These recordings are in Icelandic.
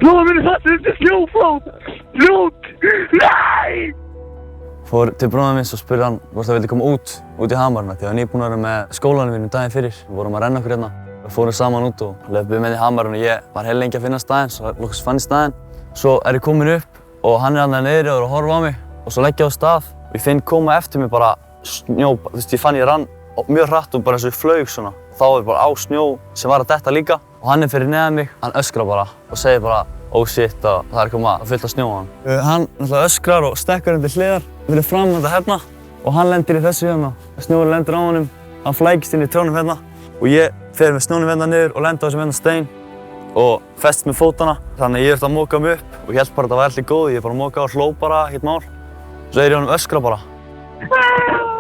Bróðir minn er fastur undir snjóflóð! Fljót! Nei! Fór til bróðir minns og spurði hann hvort það vildi koma út í hamarna því að nýbúin að vera með skólanum mínum daginn fyrir. Við vorum að renna okkur hérna. Við fórum saman út og löpum með í hamarinn og ég var heillengi að finna staðinn, svo loksins fann ég staðinn. Svo er ég komin upp og hann er þarna niðri og er að horfa á mig og svo legg ég á stað. Ég finn koma eftir mig bara snjó, þú veist, ég fann ég rann mjög hratt og bara eins og ég flaug svona. Þá er bara á snjó sem var að detta líka og hann er fyrir neðan mig, hann öskrar bara og segir bara oh shit, það er komið að fylla snjó á hann. Hann náttúrulega öskrar og stekkar undir hliðar fyrir fram þetta hérna og hann lendir í þessu hérna. Snjórinn lendir á honum, hann flækist inn í trjánum hérna og ég fer með snjónum hérna niður og lendi á þessum hérna stein og fest með fótana. Þannig ég þurfti að moka mig upp og ég held bara að það var allir góð. Ég bara mokaði og hló bara, ekkert mál. Svo er ég honum öskra bara.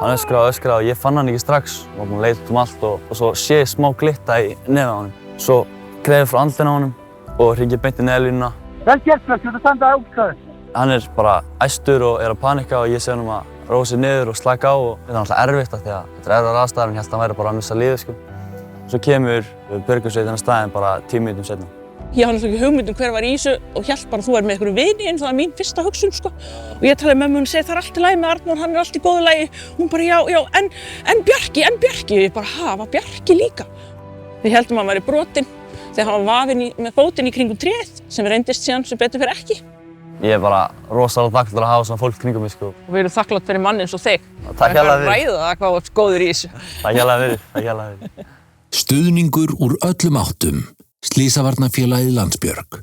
Hann öskraði og ég fann hann ekki strax og var búinn að leita út allt og svo sé ég smá glitta í nefið á honum. Svo greiði frá andlinu á honum og hringi beint í neðlínuna. Vel gert, Björk, þú ert að standa ákvæður. Hann er bara æstur og er að panika og ég segi honum að róa sig niður og slaka á og þetta er náttúrulega erfitt af því að þetta er erfiðar aðstæður en ég held að hann væri bara að missa lífið sko. Svo kemur björgunarsveitin á staðinn bara 10 mínútum seinna. Ég hafði náttúrulega ekki hugmynd hver var í þessu og hélt bara að þú er með einhverju vini en það var mín fyrsta hugsun sko. Og ég talaði með mömmu og hún segi það er allt í lagi með Arnór, hann er allt í góðu lagi. Hún bara já, en Bjarki. Og ég bara var Bjarki líka? Við heldum að hann væri brotinn þegar hann var vafinn með fótinn í kringum tréð sem reyndist síðan sem betur fyrir ekki. Ég er bara rosalega þakklátur að hafa svona fólk kringum mig sko. Og við erum þakklátt fyrir mann eins og þig. Takk hérlega fyrir. Það er að ræða hvað þú ert góður í þessu. Takk hérlega fyrir. Stuðningur úr öllum áttum. Slysavarnafélagið Landsbjörg.